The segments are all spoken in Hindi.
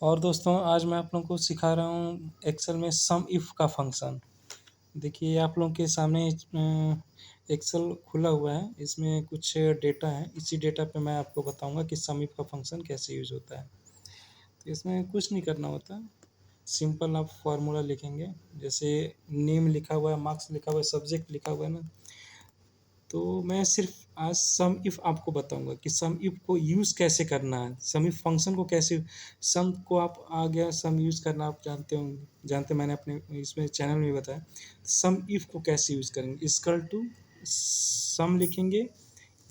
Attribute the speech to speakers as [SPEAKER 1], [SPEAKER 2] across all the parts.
[SPEAKER 1] और दोस्तों आज मैं आप लोगों को सिखा रहा हूँ एक्सेल में सम इफ़ का फंक्शन। देखिए आप लोगों के सामने एक्सेल खुला हुआ है, इसमें कुछ डेटा है। इसी डेटा पे मैं आपको बताऊंगा कि सम इफ़ का फंक्शन कैसे यूज़ होता है। तो इसमें कुछ नहीं करना होता, सिंपल आप फार्मूला लिखेंगे। जैसे नेम लिखा हुआ है, मार्क्स लिखा हुआ है, सब्जेक्ट लिखा हुआ है ना, तो मैं सिर्फ आज सम इफ़ आपको बताऊंगा कि सम इफ़ को यूज़ कैसे करना है, सम इफ़ फंक्शन को कैसे, सम को आप आ गया सम यूज़ करना आप जानते होंगे, मैंने अपने इसमें चैनल में बताया। सम इफ़ को कैसे यूज़ करेंगे, इक्वल टू सम लिखेंगे,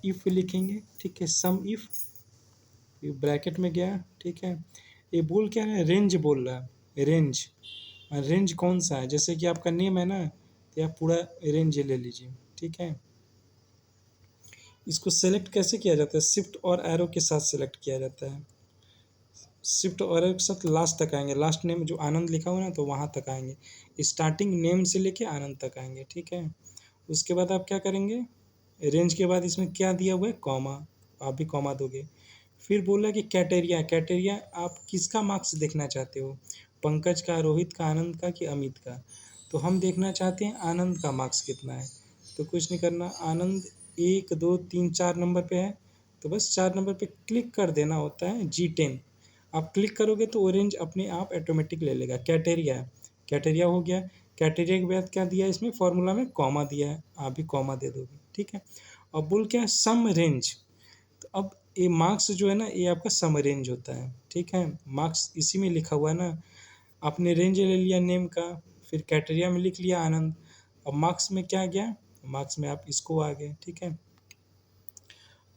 [SPEAKER 1] इफ़ लिखेंगे, ठीक है। सम इफ़ ब्रैकेट में गया, ठीक है। ये बोल क्या है, रेंज बोल रहा है, रेंज। रेंज कौन सा है, जैसे कि आपका नेम है ना, तो आप पूरा रेंज ले लीजिए, ठीक है। इसको सेलेक्ट कैसे किया जाता है, शिफ्ट और एरो के साथ सेलेक्ट किया जाता है। शिफ्ट और एरो के साथ लास्ट तक आएंगे, लास्ट नेम जो आनंद लिखा हुआ है ना, तो वहाँ तक आएंगे। स्टार्टिंग नेम से लेके आनंद तक आएंगे, ठीक है। उसके बाद आप क्या करेंगे, रेंज के बाद इसमें क्या दिया हुआ है, कॉमा, आप भी कॉमा दोगे। फिर बोला कि कैटेरिया, कैटेरिया आप किसका मार्क्स देखना चाहते हो, पंकज का, रोहित का, आनंद का कि अमित का। तो हम देखना चाहते हैं आनंद का मार्क्स कितना है। तो कुछ नहीं करना, आनंद 1 2 3 4 नंबर पे है, तो बस 4 नंबर पे क्लिक कर देना होता है, G10। आप क्लिक करोगे तो ऑरेंज अपने आप ऑटोमेटिक ले लेगा। कैटेरिया, कैटेरिया हो गया। कैटेरिया के बाद क्या दिया है, इसमें फॉर्मूला में कॉमा दिया है, आप भी कॉमा दे दोगे, ठीक है। अब बोल क्या है, सम रेंज। तो अब ये मार्क्स जो है ना, ये आपका सम रेंज होता है, ठीक है। मार्क्स इसी में लिखा हुआ है ना, आपने रेंज ले लिया नेम का, फिर कैटेरिया में लिख लिया आनंद। अब मार्क्स में क्या गया, मार्क्स में आप इसको आ गए, ठीक है।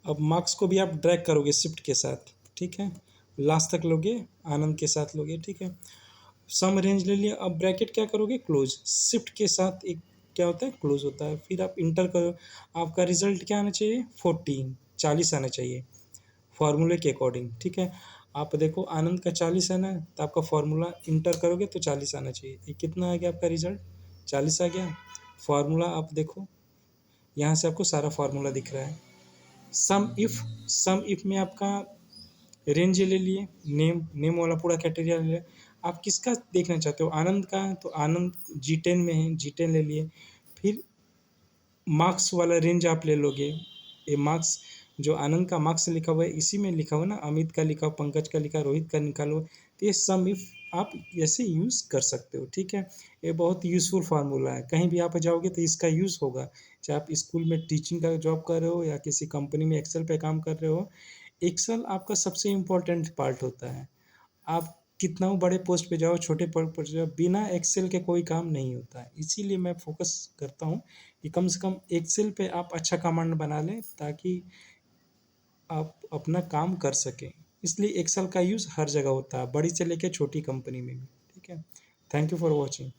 [SPEAKER 1] अब मार्क्स को भी आप ड्रैग करोगे शिफ्ट के साथ, ठीक है, लास्ट तक लोगे, आनंद के साथ लोगे, ठीक है। सम रेंज ले लिया, अब ब्रैकेट क्या करोगे, क्लोज, शिफ्ट के साथ एक क्या होता है, क्लोज होता है। फिर आप इंटर करो, आपका रिजल्ट क्या आना चाहिए, 40 आना चाहिए फार्मूले के अकॉर्डिंग, ठीक है। आप देखो आनंद का 40 है ना, तो आपका फार्मूला इंटर करोगे तो 40 आना चाहिए। ये कितना आ गया आपका रिजल्ट, 40 आ गया। फार्मूला आप देखो, यहाँ से आपको सारा फार्मूला दिख रहा है। सम इफ, सम इफ में आपका रेंज ले लिए, नेम, नेम वाला पूरा क्राइटेरिया ले लिया। आप किसका देखना चाहते हो, आनंद का, तो आनंद G10 में है, G10 ले लिए। फिर मार्क्स वाला रेंज आप ले लोगे, ये मार्क्स जो आनंद का मार्क्स लिखा हुआ है इसी में लिखा हुआ ना, अमित का लिखा, पंकज का लिखा, रोहित का निकालो। तो ये सम इफ आप ऐसे यूज़ कर सकते हो, ठीक है। ये बहुत यूज़फुल फार्मूला है, कहीं भी आप जाओगे तो इसका यूज़ होगा। चाहे आप स्कूल में टीचिंग का जॉब कर रहे हो या किसी कंपनी में एक्सेल पे काम कर रहे हो, एक्सेल आपका सबसे इम्पोर्टेंट पार्ट होता है। आप कितना बड़े पोस्ट पे जाओ, छोटे पद पर जाओ, बिना एक्सेल के कोई काम नहीं होता है। इसीलिए मैं फोकस करता हूँ कि कम से कम एक्सेल पे आप अच्छा कमांड बना लें, ताकि आप अपना काम कर सकें। इसलिए एक्सेल का यूज़ हर जगह होता है, बड़ी से लेकर छोटी कंपनी में भी, ठीक है। Thank you for watching.